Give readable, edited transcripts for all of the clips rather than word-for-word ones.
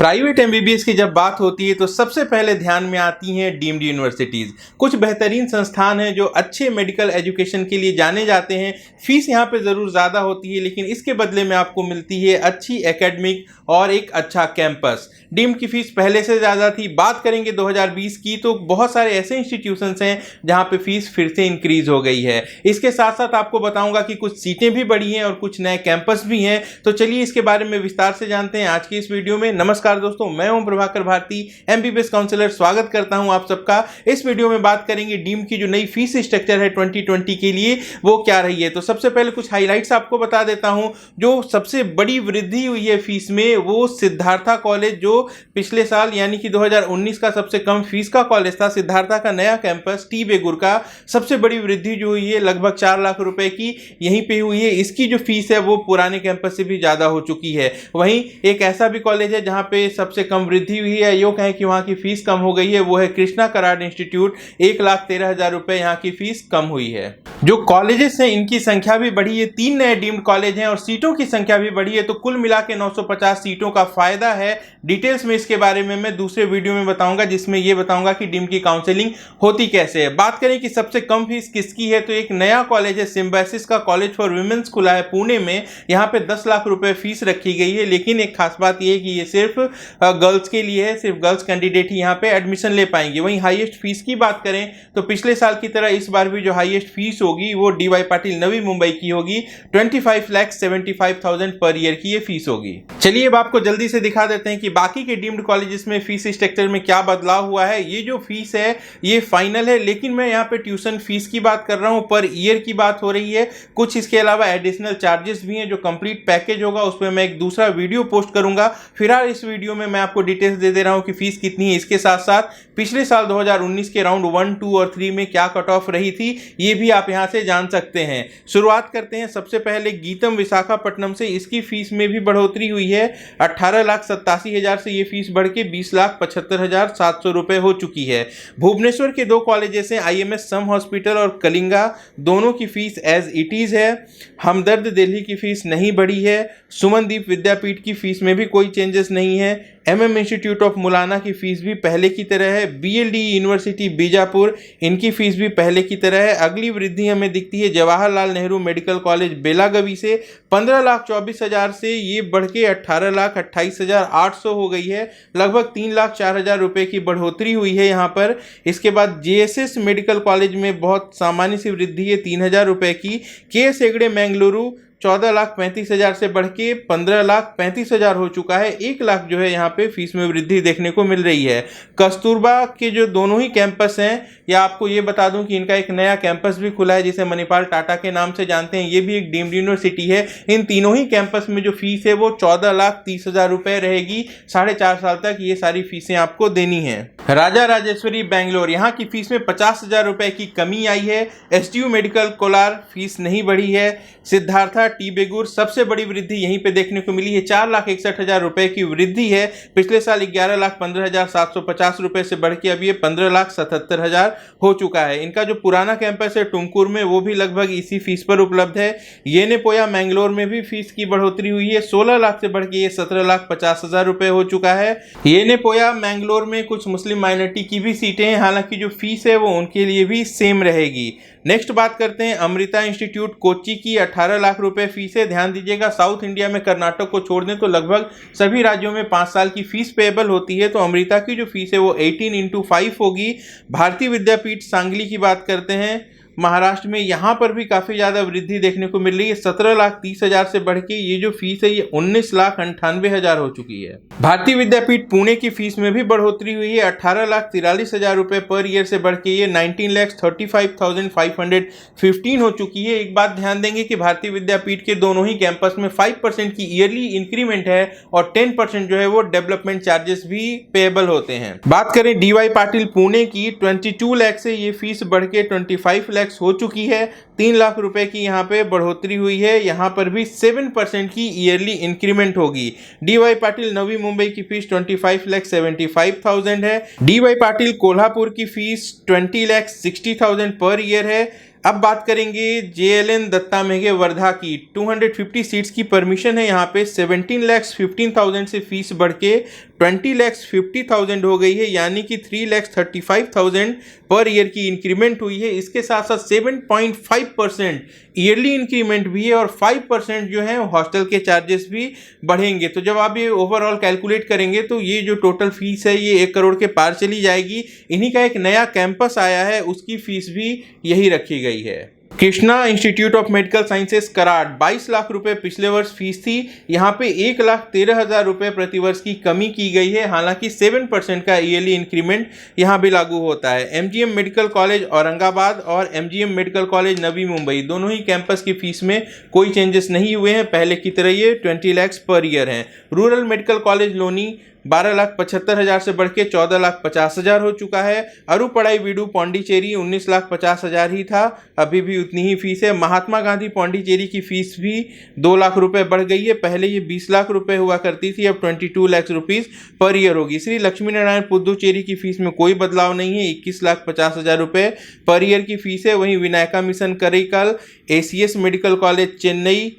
Private MBBS की जब बात होती है तो सबसे पहले ध्यान में आती हैं डीम्ड यूनिवर्सिटीज़। कुछ बेहतरीन संस्थान हैं जो अच्छे मेडिकल एजुकेशन के लिए जाने जाते हैं। फीस यहाँ पे ज़रूर ज़्यादा होती है, लेकिन इसके बदले में आपको मिलती है अच्छी एकेडमिक और एक अच्छा कैंपस। डीम्ड की फ़ीस पहले से ज़्यादा थी। बात करेंगे 2020 की तो बहुत सारे ऐसे इंस्टीट्यूशंस हैं जहाँ पे फीस फिर से इंक्रीज हो गई है। इसके साथ साथ आपको बताऊँगा कि कुछ सीटें भी बढ़ी हैं और कुछ नए कैंपस भी हैं। तो चलिए इसके बारे में विस्तार से जानते हैं आज की इस वीडियो में। नमस्कार दोस्तों, मैं ओम प्रभाकर भारती, एमबीबीएस काउंसलर, स्वागत करता हूं आप सबका। इस वीडियो में बात करेंगे डीम्ड की जो नई फीस स्ट्रक्चर है 2020 के लिए वो क्या रही है। तो सबसे पहले कुछ हाइलाइट्स आपको बता देता हूं। जो सबसे बड़ी वृद्धि हुई है फीस में वो सिद्धार्था कॉलेज, जो पिछले साल यानी कि 2019 का सबसे कम फीस का कॉलेज था, सिद्धार्था का नया कैंपस टी बेगूर का सबसे बड़ी वृद्धि जो हुई है लगभग 4 लाख रुपए की यहीं पे हुई है। इसकी जो फीस है वो पुराने कैंपस से भी ज्यादा हो चुकी है। वहीं एक ऐसा भी कॉलेज है जहां पे सबसे कम वृद्धि हुई है, यो कहें कि वहां की फीस कम हो गई है, वो है कृष्णा कराड इंस्टीट्यूट। 1,13,000 रुपए यहाँ की फीस कम हुई है। जो कॉलेजेस हैं इनकी संख्या भी बढ़ी है। 3 नए डीम्ड कॉलेज हैं और सीटों की संख्या भी बढ़ी है। तो कुल मिला के 950 सीटों का फायदा है। डिटेल्स में इसके बारे में मैं दूसरे वीडियो में बताऊंगा, जिसमें ये बताऊंगा कि डीम्ड की काउंसलिंग होती कैसे है। बात करें कि सबसे कम फीस किसकी है, तो एक नया कॉलेज है सिम्बायोसिस का कॉलेज फॉर वुमेन्स खुला है पुणे में। यहाँ पे 10 लाख रुपए फीस रखी गई है, लेकिन एक खास बात यह है कि ये सिर्फ गर्ल्स के लिए है। सिर्फ गर्ल्स कैंडिडेट ही यहाँ पे एडमिशन ले पाएंगे। वहीं हाईएस्ट फीस की बात करें तो पिछले साल की तरह इस बार भी जो हाईएस्ट फीस होगी वो डीवाई पाटिल नवी मुंबई की होगी। 25,75,000 पर ईयर की ये फीस होगी। चलिए अब आपको जल्दी से दिखा देते हैं कि बाकी के डीम्ड कॉलेजेस में फीस स्ट्रक्चर में क्या बदलाव हुआ है। ये जो फीस है ये फाइनल है, लेकिन मैं यहाँ पे ट्यूशन फीस की बात कर रहा हूँ, पर ईयर की बात हो रही है। कुछ इसके अलावा एडिशनल चार्जेस भी हैं। जो कंप्लीट पैकेज होगा उसमें मैं एक दूसरा वीडियो पोस्ट करूंगा। फिलहाल इस वीडियो में मैं आपको डिटेल्स दे रहा हूं कि फीस कितनी है। इसके साथ साथ पिछले साल 2019 के राउंड 1, 2 और 3 में क्या कट ऑफ रही थी ये भी आप यहां से जान सकते हैं। शुरुआत करते हैं सबसे पहले गीतम विशाखापट्टनम से। इसकी फीस में भी बढ़ोतरी हुई है। 18,87,000 से ये फीस बढ़ के 20,75,700 रुपए हो चुकी है। भुवनेश्वर के 2 कॉलेजेस हैं, IMS सम हॉस्पिटल और कलिंगा, दोनों की फीस एज इट इज है। हमदर्द दिल्ली की फीस नहीं बढ़ी है। सुमनदीप विद्यापीठ की फीस में भी कोई चेंजेस नहीं है। MM इंस्टीट्यूट ऑफ मुलाना की फीस भी पहले की तरह है। BLD यूनिवर्सिटी बीजापुर, इनकी फीस भी पहले की तरह है। अगली वृद्धि हमें दिखती है जवाहरलाल नेहरू मेडिकल कॉलेज बेलागवी से। 15,24,000 से ये बढ़ के 18,28,800 हो गई है। लगभग 3,04,000 रुपए की बढ़ोतरी हुई है यहाँ पर। इसके बाद JSS मेडिकल कॉलेज में बहुत सामान्य सी वृद्धि है 3,000 रुपए की। KS हेगड़े मैंगलुरु 14,35,000 से बढ़ के 15,35,000 हो चुका है। 1 लाख जो है यहाँ पे फीस में वृद्धि देखने को मिल रही है। कस्तूरबा के जो दोनों ही कैंपस हैं, या आपको ये बता दूं कि इनका एक नया कैंपस भी खुला है जिसे मणिपाल टाटा के नाम से जानते हैं। ये भी एक डीम्ड यूनिवर्सिटी है। इन तीनों ही कैंपस में जो फीस है वो 14,30,000 रुपए रहेगी। 4.5 साल तक ये सारी फीसें आपको देनी है। राजा राजेश्वरी बेंगलोर, यहाँ की फीस में 50,000 रुपए की कमी आई है। STU मेडिकल कोलार फीस नहीं बढ़ी है। सिद्धार्था टी बेगूर सबसे बड़ी वृद्धि यहीं पे देखने को मिली है। 4,61,000 रुपए की वृद्धि है। पिछले साल 11,15,750 रुपए से बढ़ के अब ये 15,77,000 हो चुका है। इनका जो पुराना कैंपस है टुमकुर में वो भी लगभग इसी फीस पर उपलब्ध है। येनेपोया मैंगलोर में भी फीस की बढ़ोतरी हुई है। 16 लाख से बढ़ के ये 17,50,000 रुपए हो चुका है। येनेपोया मैंगलोर में कुछ मुस्लिम माइनॉरिटी की भी सीटें हैं, हालांकि जो फीस है वो उनके लिए भी सेम रहेगी। नेक्स्ट बात करते हैं अमृता इंस्टीट्यूट कोच्चि की। 18 लाख रुपए फीस है। ध्यान दीजिएगा, साउथ इंडिया में कर्नाटक को छोड़ दें तो लगभग सभी राज्यों में 5 साल की फीस पेएबल होती है। तो अमृता की जो फीस है वो 18x5 होगी। भारतीय विद्यापीठ सांगली की बात करते हैं महाराष्ट्र में, यहाँ पर भी काफ़ी ज़्यादा वृद्धि देखने को मिल रही है। 17,30,000 से बढ़ के ये जो फीस है ये 19,98,000 हो चुकी है। भारतीय विद्यापीठ पुणे की फीस में भी बढ़ोतरी हुई है। 18,43,000 रुपए पर ईयर से बढ़ के ये 19,35,515 हो चुकी है। एक बात ध्यान देंगे कि भारतीय विद्यापीठ के दोनों ही कैंपस में 5% की ईयरली इंक्रीमेंट है और 10% जो है वो डेवलपमेंट चार्जेस भी पेएबल होते हैं। बात करें DY पाटिल पुणे की, 22 लाख से ये फीस बढ़ के 25 लाख हो चुकी है। 3 लाख रुपए की यहाँ पे बढ़ोतरी हुई है। यहाँ पर भी 7% की ईयरली इंक्रीमेंट होगी। DY पाटिल नवी मुंबई की फीस 25,75,000 है। DY पाटिल कोल्हापुर की फीस 20,60,000 पर ईयर है। अब बात करेंगे JLN दत्ता मेघे वर्धा की। 250 सीट्स की परमिशन है यहाँ पे। 17,15,000 से फीस बढ़ के 20,50,000 हो गई है, यानी कि 3,35,000 पर ईयर की इंक्रीमेंट हुई है। इसके साथ साथ 7.5% ईयरली इंक्रीमेंट भी है और 5% जो है हॉस्टल के चार्जेस भी बढ़ेंगे। तो जब आप ये ओवरऑल कैलकुलेट करेंगे तो ये जो टोटल फीस है ये 1 करोड़ के पार चली जाएगी। इन्हीं का एक नया कैंपस आया है, उसकी फीस भी यही रखी गई है। Krishna Institute of Medical Sciences Karad, 22 lakh रुपए पिछले वर्ष फीस थी, यहाँ पे 1,13,000 रुपए प्रतिवर्ष की कमी की गई है। हालांकि 7% का ईयरली इंक्रीमेंट यहाँ भी लागू होता है। MGM मेडिकल कॉलेज औरंगाबाद और MGM medical college Navi Mumbai, दोनों ही कैंपस की फीस में कोई चेंजेस नहीं हुए हैं, पहले की तरह ये 20 लाख पर ईयर हैं। रूरल मेडिकल कॉलेज लोनी 12,75,000 से बढ़ के 14,50,000 हो चुका है। अरुपड़ाई वीडू पौंडीचेरी 19,50,000 ही था, अभी भी उतनी ही फीस है। महात्मा गांधी पौंडीचेरी की फीस भी 2 लाख रुपए बढ़ गई है, पहले ये 20 लाख रुपए हुआ करती थी, अब 22 लाख रुपीस पर ईयर होगी। श्री लक्ष्मी नारायण पुदुचेरी की फीस में कोई बदलाव नहीं है, 21,50,000 रुपए पर ईयर की फीस है। वहीं Vinayaka mission Karaikal, ACS medical college Chennai,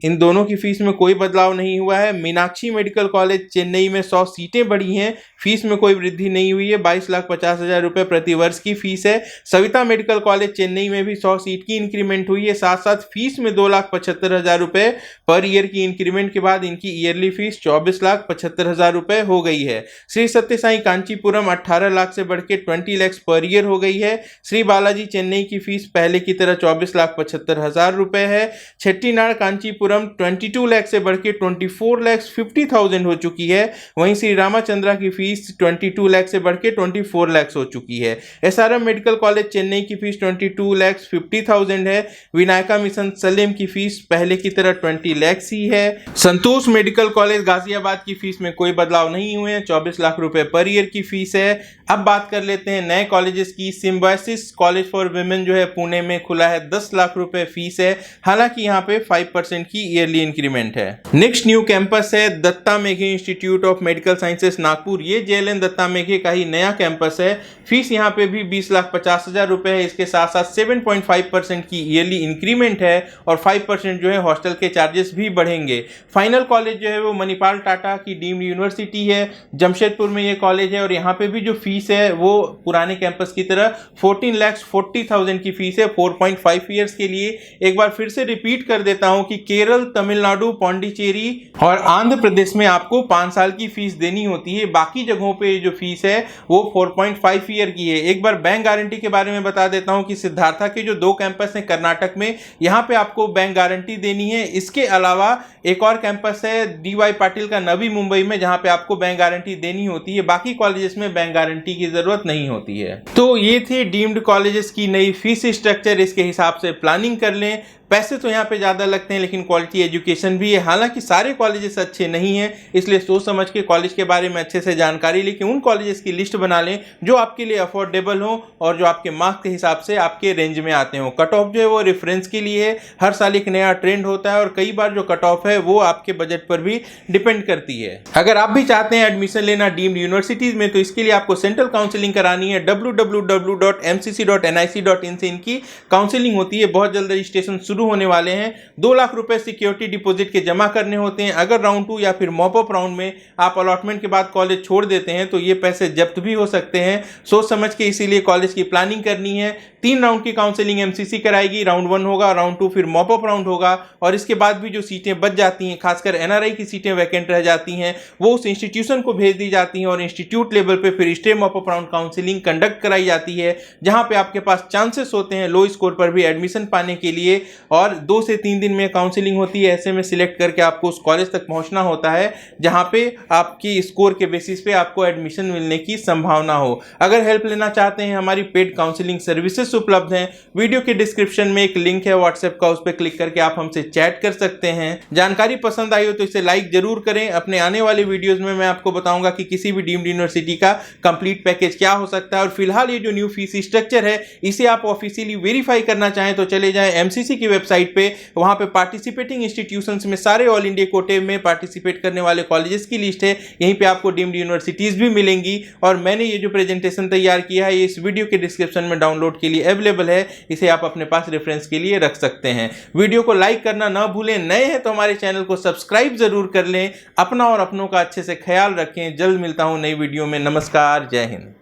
इन दोनों की फीस में कोई बदलाव नहीं हुआ है। मीनाक्षी मेडिकल कॉलेज चेन्नई में 100 सीटें बढ़ी हैं, फीस में कोई वृद्धि नहीं हुई है, 22,50,000 रुपए प्रति वर्ष की फीस है। सविता मेडिकल कॉलेज चेन्नई में भी 100 सीट की इंक्रीमेंट हुई है, साथ साथ फीस में 2,75,000 रुपए पर ईयर की इंक्रीमेंट के बाद इनकी ईयरली फीस 24,75,000 रुपए हो गई है। श्री सत्य साई कांचीपुरम 18 लाख से बढ़ के 20 लाख पर ईयर हो गई है। श्री बालाजी चेन्नई की फीस पहले की तरह 24,75,000 रुपए है। छेट्टीनाड़ कांचीपुरम 22 लाख से बढ़ के 24,50,000 हो चुकी है। वहीं श्री रामाचंद्रा की फीस 22 लाख से बढ़ के 24 लाख हो चुकी है। SRM मेडिकल कॉलेज चेन्नई की फीस 22,50,000 है। विनायका मिशन सलेम की फीस पहले की तरह 20 लाख ही है। संतोष मेडिकल कॉलेज गाजियाबाद की फीस में कोई बदलाव नहीं हुए हैं, 24 लाख रुपए पर ईयर की फीस है। अब बात कर लेते हैं नए कॉलेजेस की। सिम्बायोसिस कॉलेज फॉर वुमेन जो है पुणे में खुला है, 10 लाख रुपए फीस है, हालांकि यहाँ पे 5% की ईयरली इंक्रीमेंट है। नेक्स्ट न्यू कैंपस है Datta Meghe institute of medical sciences Nagpur, ये JLN दत्ता मेघे का ही नया कैंपस है। फीस यहाँ पे भी 20,50,000 रुपए है, इसके साथ साथ 7.5% की ईयरली इंक्रीमेंट है और 5% जो है हॉस्टल के चार्जेस भी बढ़ेंगे। फाइनल कॉलेज जो है वो मणिपाल टाटा की डीम्ड यूनिवर्सिटी है, जमशेदपुर में ये कॉलेज है और यहाँ पे भी जो फीस है वो पुराने कैंपस की तरह 14,40,000 की फीस है 4.5 ईयर्स के लिए। एक बार फिर से रिपीट कर देता हूँ कि केरल, तमिलनाडु, पौंडीचेरी और आंध्र प्रदेश में आपको 5 साल की फीस देनी होती है, बाकी जगहों पे जो फीस है वो 4.5 ईयर की है। एक बार बैंक गारंटी के बारे में बता देता हूं कि सिद्धार्था के जो 2 कैंपस हैं कर्नाटक में, यहां पे आपको बैंक गारंटी देनी है। इसके अलावा एक और कैंपस है DY पाटिल का नवी मुंबई में, जहां पे आपको बैंक गारंटी देनी होती है, बाकी कॉलेजेस में बैंक गारंटी की जरूरत नहीं होती है। तो ये थे डीम्ड कॉलेजेस की नई फीस स्ट्रक्चर, इसके हिसाब से प्लानिंग कर लें। पैसे तो यहाँ पे ज़्यादा लगते हैं लेकिन क्वालिटी एजुकेशन भी है। हालांकि सारे कॉलेजेस अच्छे नहीं हैं, इसलिए सोच समझ के कॉलेज के बारे में अच्छे से जानकारी लेके उन कॉलेजेस की लिस्ट बना लें जो आपके लिए अफोर्डेबल हो और जो आपके मार्क्स के हिसाब से आपके रेंज में आते हो। कट ऑफ जो है वो रेफरेंस के लिए है, हर साल एक नया ट्रेंड होता है और कई बार जो कट ऑफ है वो आपके बजट पर भी डिपेंड करती है। अगर आप भी चाहते हैं एडमिशन लेना डीम्ड यूनिवर्सिटीज में तो इसके लिए आपको सेंट्रल काउंसलिंग करानी है। www.mcc.nic.in से इनकी काउंसलिंग होती है। बहुत जल्द रजिस्ट्रेशन शुरू होने वाले हैं। 2 लाख रुपए सिक्योरिटी डिपॉजिट के जमा करने होते हैं। अगर राउंड 2 या फिर मॉप अप राउंड में आप अलॉटमेंट के बाद कॉलेज छोड़ देते हैं तो ये पैसे जब्त भी हो सकते हैं। सोच समझ के इसीलिए कॉलेज की प्लानिंग करनी है। 3 राउंड की काउंसलिंग MCC कराएगी, राउंड 1 होगा, राउंड 2 फिर मॉप अप राउंड होगा और इसके बाद भी जो सीटें बच जाती हैं, खासकर NRI की सीटें वैकेंट रह जाती हैं, वो उस इंस्टीट्यूशन को भेज दी जाती हैं और इंस्टीट्यूट लेवल पे फिर stay mop up round counselling conduct कराई जाती है, जहां पे आपके पास चांसेस होते हैं लो स्कोर पर भी एडमिशन पाने के लिए और 2 से 3 दिन में काउंसलिंग होती है। ऐसे में सिलेक्ट करके आपको उस कॉलेज तक पहुंचना होता है जहां पे आपकी स्कोर के बेसिस पे आपको एडमिशन मिलने की संभावना हो। अगर हेल्प लेना चाहते हैं, हमारी पेड काउंसलिंग सर्विसेज उपलब्ध हैं। वीडियो के डिस्क्रिप्शन में एक लिंक है व्हाट्सएप का, उस पर क्लिक करके आप हमसे चैट कर सकते हैं। जानकारी पसंद आई हो तो इसे लाइक जरूर करें। अपने आने वाले वीडियोज में मैं आपको बताऊंगा कि किसी भी डीम्ड यूनिवर्सिटी का कंप्लीट पैकेज क्या हो सकता है और फिलहाल ये जो न्यू फीस स्ट्रक्चर है इसे आप ऑफिशियली वेरीफाई करना चाहें तो चले जाएं MCC की वेबसाइट पे, वहां पे पार्टिसिपेटिंग इंस्टीट्यूशंस में सारे ऑल इंडिया कोटे में पार्टिसिपेट करने वाले कॉलेजेस की लिस्ट है। यहीं पे आपको डीम्ड यूनिवर्सिटीज भी मिलेंगी और मैंने ये जो प्रेजेंटेशन तैयार किया है ये इस वीडियो के डिस्क्रिप्शन में डाउनलोड के लिए अवेलेबल है, इसे आप अपने पास रेफरेंस के लिए रख सकते हैं। वीडियो को लाइक करना ना भूलें, नए हैं तो हमारे चैनल को सब्सक्राइब जरूर कर लें। अपना और अपनों का अच्छे से ख्याल रखें। जल्द मिलता हूं नई वीडियो में। नमस्कार, जय हिंद।